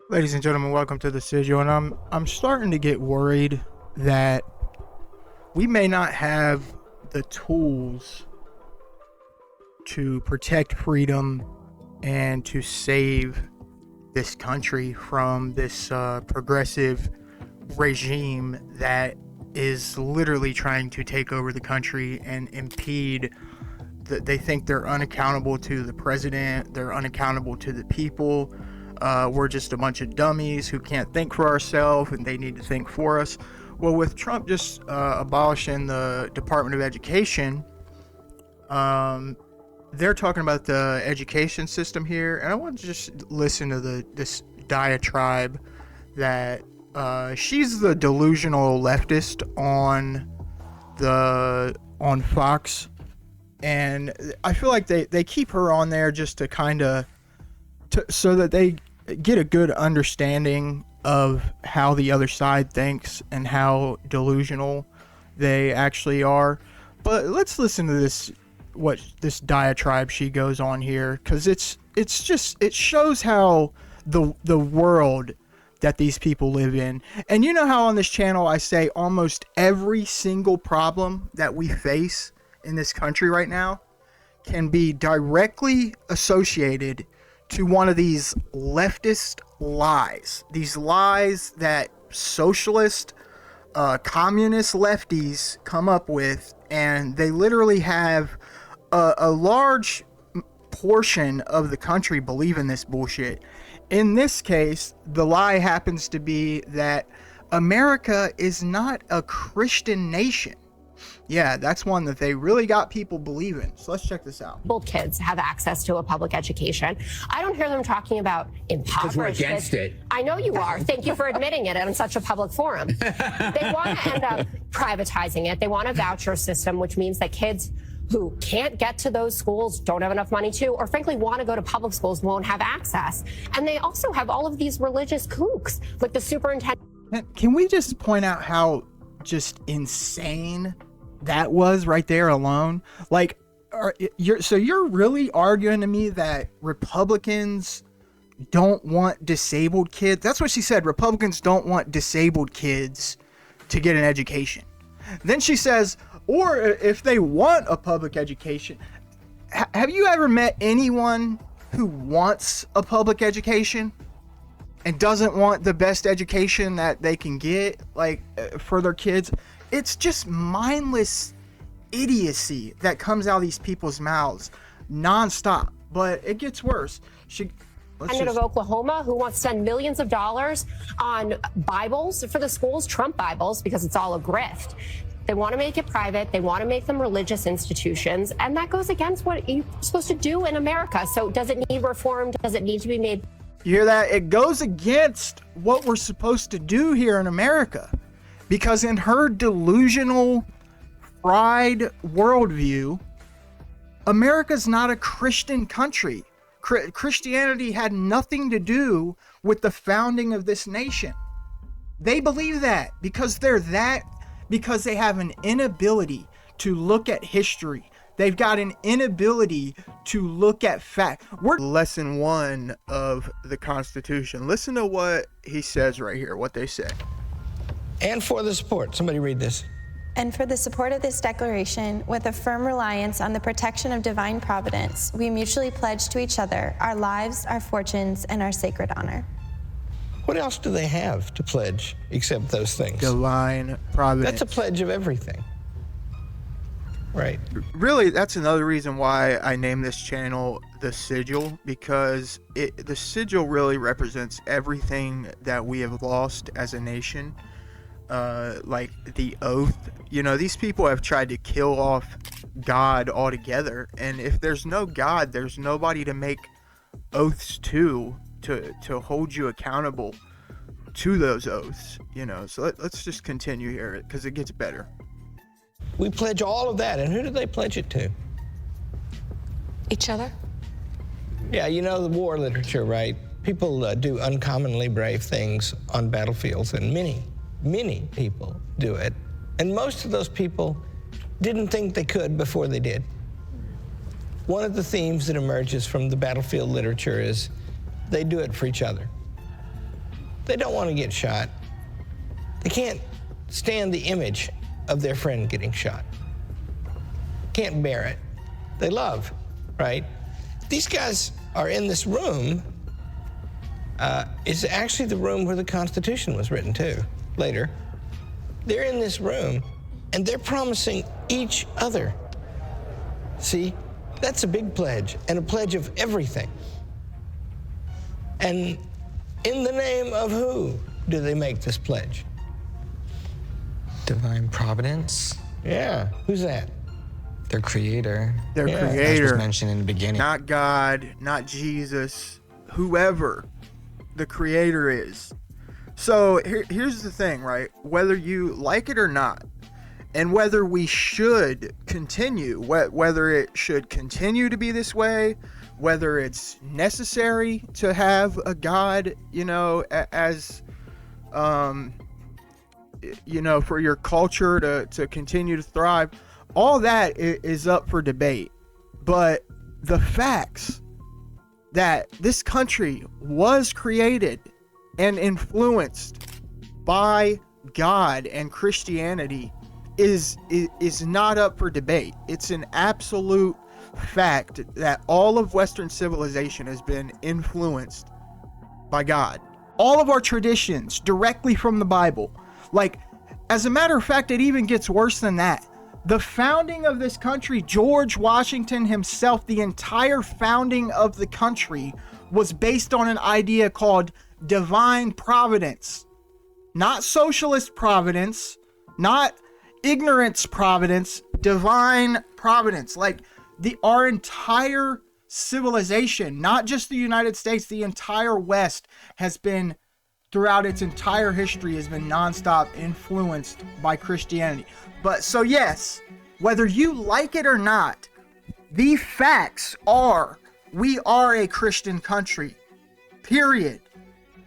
Ladies and gentlemen, welcome to the Sigil, and I'm starting to get worried that we may not have the tools to protect freedom and to save this country from this progressive regime that is literally trying to take over the country and impede. They think they're unaccountable to the president, they're unaccountable to the people. We're just a bunch of dummies who can't think for ourselves, and they need to think for us. Well, with Trump just abolishing the Department of Education, they're talking about the education system here, and I want to just listen to this diatribe that she's the delusional leftist on Fox, and I feel like they keep her on there just to kind of so that they get a good understanding of how the other side thinks and how delusional they actually are. But let's listen to this diatribe she goes on here, because it shows how the world that these people live in. And you know how on this channel I say almost every single problem that we face in this country right now can be directly associated to one of these leftist lies. These lies that socialist, communist lefties come up with, and they literally have a large portion of the country believe in this bullshit. In this case, the lie happens to be that America is not a Christian nation. Yeah, that's one that they really got people believing. So let's check this out. Both kids have access to a public education. I don't hear them talking about impoverished. Because we're against it. I know you are. Thank you for admitting it on such a public forum. They want to end up privatizing it. They want a voucher system, which means that kids who can't get to those schools, don't have enough money to, or frankly want to go to public schools, won't have access. And they also have all of these religious kooks, like the superintendent. Can we just point out how just insane that was right there alone? Like, you're really arguing to me that Republicans don't want disabled kids? That's what she said. Republicans don't want disabled kids to get an education. Then she says, or if they want a public education, have you ever met anyone who wants a public education and doesn't want the best education that they can get, like, for their kids? It's just mindless idiocy that comes out of these people's mouths nonstop. But it gets worse. Of Oklahoma, who wants to spend millions of dollars on Bibles for the schools, Trump Bibles, because it's all a grift. They want to make it private. They want to make them religious institutions. And that goes against what you're supposed to do in America. So does it need reform? Does it need to be made? You hear that? It goes against what we're supposed to do here in America. Because in her delusional, fried worldview, America's not a Christian country. Christianity had nothing to do with the founding of this nation. They believe that because because they have an inability to look at history. They've got an inability to look at fact. We're lesson 1 of the Constitution. Listen to what he says right here, what they say. And for the support. Somebody read this. And for the support of this declaration, with a firm reliance on the protection of divine providence, we mutually pledge to each other our lives, our fortunes, and our sacred honor. What else do they have to pledge except those things? Divine providence. That's a pledge of everything. Right. Really, that's another reason why I named this channel The Sigil, because the sigil really represents everything that we have lost as a nation. Like the oath. You know, these people have tried to kill off God altogether, and if there's no God, there's nobody to make oaths to hold you accountable to those oaths, you know. So let's just continue here, because it gets better. We pledge all of that, and who do they pledge it to? Each other? Yeah, you know the war literature, right? People do uncommonly brave things on battlefields, and many people do it. And most of those people didn't think they could before they did. One of the themes that emerges from the battlefield literature is they do it for each other. They don't want to get shot. They can't stand the image of their friend getting shot. Can't bear it. They love, right? These guys are in this room. It's actually the room where the Constitution was written too, later. They're in this room, and they're promising each other. See, that's a big pledge, and a pledge of everything. And in the name of who do they make this pledge? Divine providence. Yeah, who's that? Their creator. Their Yeah. As was creator, mentioned in the beginning. not God, not Jesus, whoever the creator is. So here's the thing, right? Whether you like it or not, and whether we should continue, whether it should continue to be this way, whether it's necessary to have a God, as, for your culture to continue to thrive, all that is up for debate. But the facts that this country was created and influenced by God and Christianity is not up for debate. It's an absolute fact that all of Western civilization has been influenced by God. All of our traditions directly from the Bible. Like, as a matter of fact, it even gets worse than that. The founding of this country, George Washington himself, the entire founding of the country was based on an idea called divine providence. Not socialist providence, not ignorance providence, divine providence. Like, our entire civilization, not just the United States, the entire West has been, throughout its entire history, has been nonstop influenced by Christianity. But so yes, whether you like it or not, the facts are we are a Christian country. Period.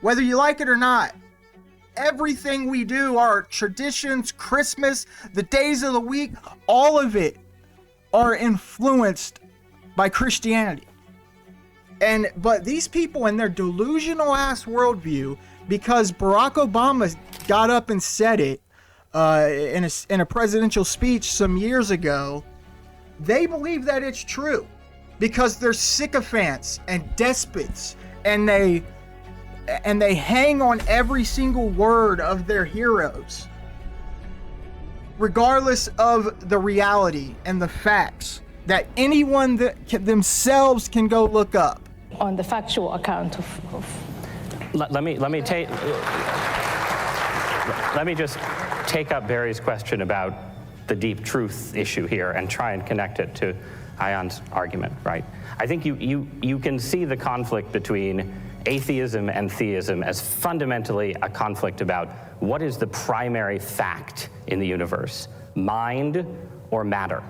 Whether you like it or not, everything we do, our traditions, Christmas, the days of the week, all of it are influenced by Christianity. But these people in their delusional ass worldview, because Barack Obama got up and said it in a presidential speech some years ago, they believe that it's true because they're sycophants and despots, and they hang on every single word of their heroes, regardless of the reality and the facts that anyone themselves can go look up. On the factual account of Let me just take up Barry's question about the deep truth issue here and try and connect it to Ayan's argument, right? I think you can see the conflict between atheism and theism as fundamentally a conflict about what is the primary fact in the universe, mind or matter,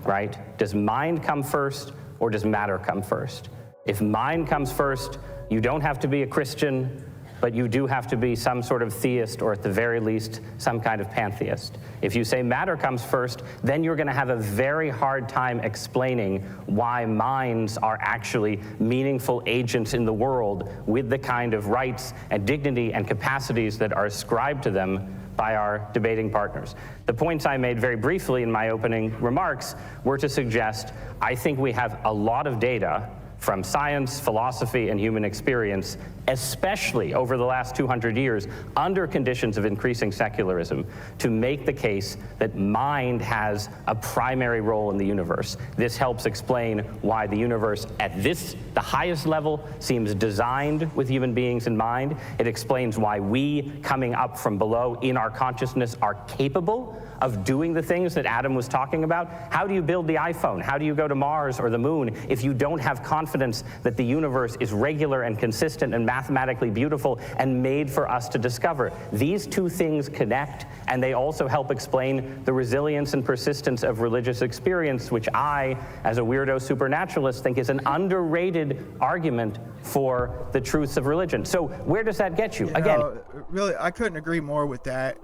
right? Does mind come first or does matter come first? If mind comes first, you don't have to be a Christian, but you do have to be some sort of theist, or at the very least, some kind of pantheist. If you say matter comes first, then you're going to have a very hard time explaining why minds are actually meaningful agents in the world with the kind of rights and dignity and capacities that are ascribed to them by our debating partners. The points I made very briefly in my opening remarks were to suggest I think we have a lot of data from science, philosophy, and human experience, especially over the last 200 years, under conditions of increasing secularism, to make the case that mind has a primary role in the universe. This helps explain why the universe at the highest level, seems designed with human beings in mind. It explains why we, coming up from below in our consciousness, are capable of doing the things that Adam was talking about. How do you build the iPhone? How do you go to Mars or the moon if you don't have confidence that the universe is regular and consistent and mathematically beautiful and made for us to discover? These two things connect, and they also help explain the resilience and persistence of religious experience, which I, as a weirdo supernaturalist, think is an underrated argument for the truths of religion. So where does that get you? Again, really, I couldn't agree more with that.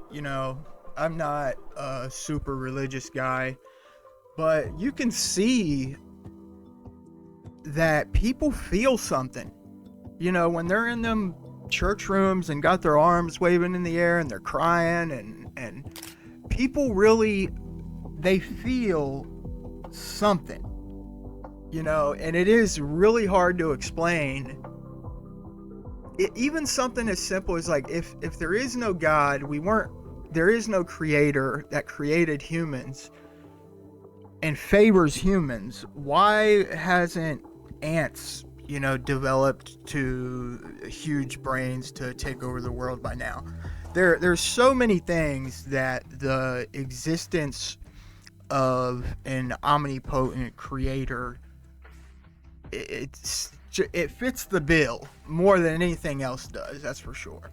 I'm not a super religious guy, but you can see that people feel something, when they're in them church rooms and got their arms waving in the air and they're crying, and people really, they feel something, you know, and it is really hard to explain. Even something as simple as like, if there is no God, there is no creator that created humans and favors humans, why hasn't ants, you know, developed to huge brains to take over the world by now? There's so many things that the existence of an omnipotent creator, it fits the bill more than anything else does, that's for sure.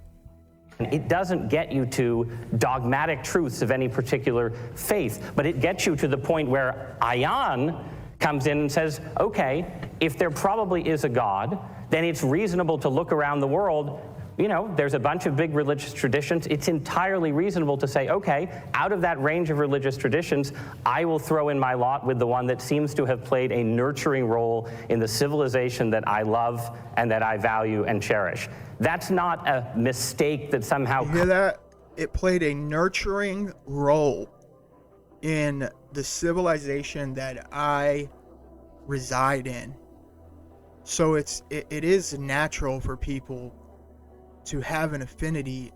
It doesn't get you to dogmatic truths of any particular faith, but it gets you to the point where Ayan comes in and says, okay, if there probably is a God, then it's reasonable to look around the world. You know, there's a bunch of big religious traditions. It's entirely reasonable to say, okay, out of that range of religious traditions, I will throw in my lot with the one that seems to have played a nurturing role in the civilization that I love and that I value and cherish. That's not a mistake that somehow... You hear that? It played a nurturing role in the civilization that I reside in. So it is natural for people to have an affinity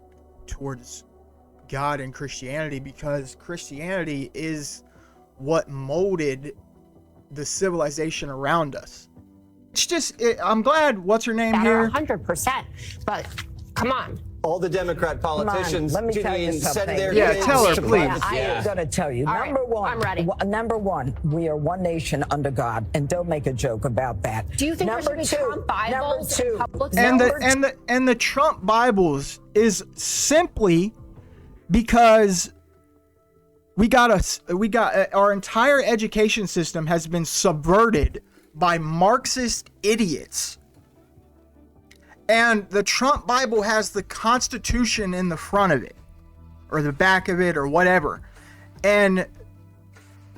towards God and Christianity, because Christianity is what molded the civilization around us. It's just, I'm glad, what's her name here? 100%, but come on. All the Democrat politicians, Let me tell you Janine, send something. their Yeah, kids tell her, to please. private I am going to tell you. All Number right, one. I'm ready. Number one, we are one nation under God, and don't make a joke about that. Do you think there Number should be two, Trump Bibles number in two, public And the Trump Bibles is simply because we got our entire education system has been subverted by Marxist idiots. And the Trump Bible has the Constitution in the front of it, or the back of it, or whatever. And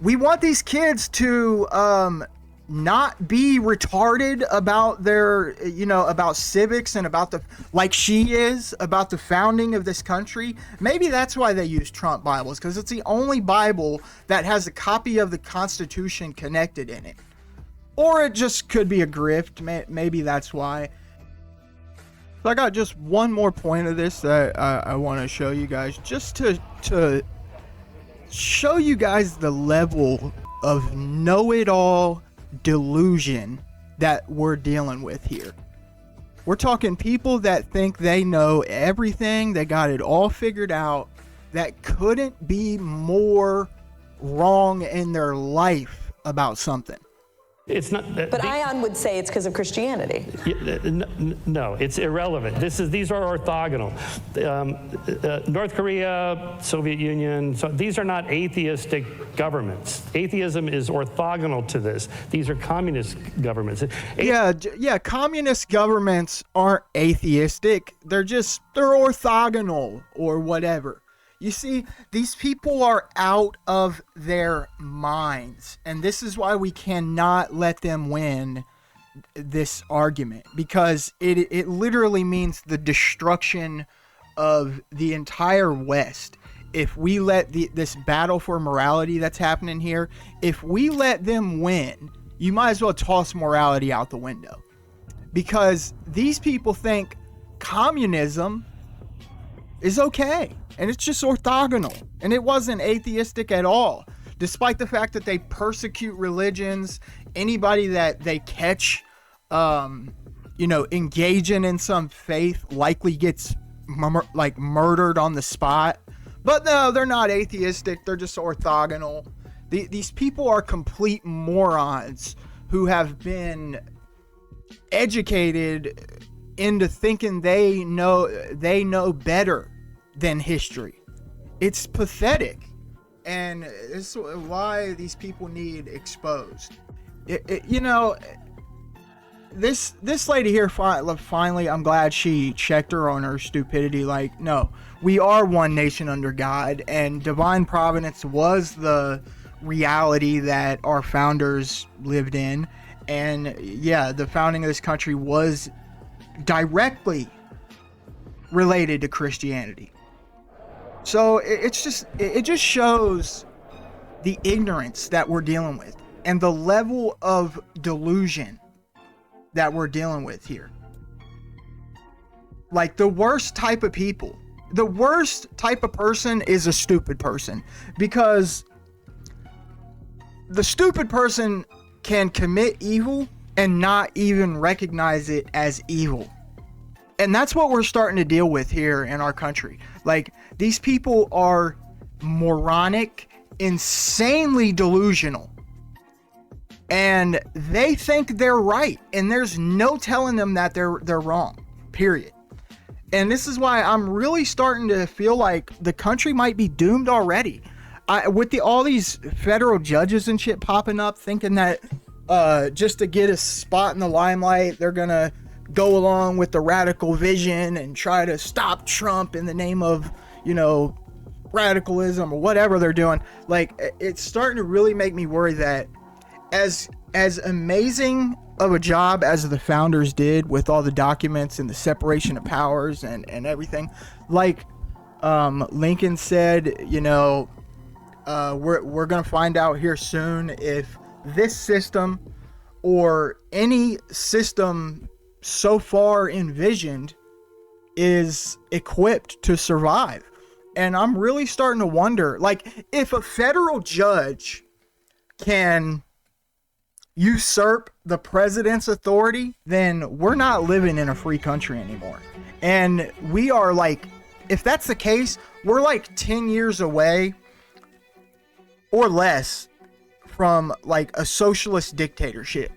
we want these kids to not be retarded about their, you know, about civics and about like she is, about the founding of this country. Maybe that's why they use Trump Bibles, because it's the only Bible that has a copy of the Constitution connected in it. Or it just could be a grift. Maybe that's why. So I got just one more point of this that I want to show you guys, just to show you guys the level of know-it-all delusion that we're dealing with here. We're talking people that think they know everything, they got it all figured out, that couldn't be more wrong in their life about something. It's not. But Ion would say it's because of Christianity. No, it's irrelevant. These are orthogonal. North Korea, Soviet Union. So these are not atheistic governments. Atheism is orthogonal to this. These are communist governments. Yeah. Communist governments aren't atheistic. They're orthogonal or whatever. You see, these people are out of their minds, and this is why we cannot let them win this argument, because it literally means the destruction of the entire West. If we let this battle for morality that's happening here, if we let them win, you might as well toss morality out the window, because these people think communism is okay. And it's just orthogonal. And it wasn't atheistic at all. Despite the fact that they persecute religions, anybody that they catch, engaging in some faith likely gets murdered on the spot. But no, they're not atheistic. They're just orthogonal. These people are complete morons who have been educated into thinking they know better than history. It's pathetic, and this is why these people need exposed. This lady here finally, I'm glad she checked her on her stupidity. Like, no, we are one nation under God, and divine providence was the reality that our founders lived in. And yeah, the founding of this country was directly related to Christianity. So it just shows the ignorance that we're dealing with and the level of delusion that we're dealing with here. Like, the worst type of people, the worst type of person is a stupid person, because the stupid person can commit evil and not even recognize it as evil. And that's what we're starting to deal with here in our country. Like, these people are moronic, insanely delusional, and they think they're right, and there's no telling them that they're wrong, period. And this is why I'm really starting to feel like the country might be doomed already. With all these federal judges and shit popping up, thinking that just to get a spot in the limelight, they're gonna go along with the radical vision and try to stop Trump in the name of, radicalism or whatever they're doing. Like, it's starting to really make me worry that as amazing of a job as the founders did with all the documents and the separation of powers and everything, like Lincoln said, we're gonna find out here soon if this system or any system so far envisioned is equipped to survive. And I'm really starting to wonder, like, if a federal judge can usurp the president's authority, then we're not living in a free country anymore. And we are, like, if that's the case, we're like 10 years away or less from like a socialist dictatorship.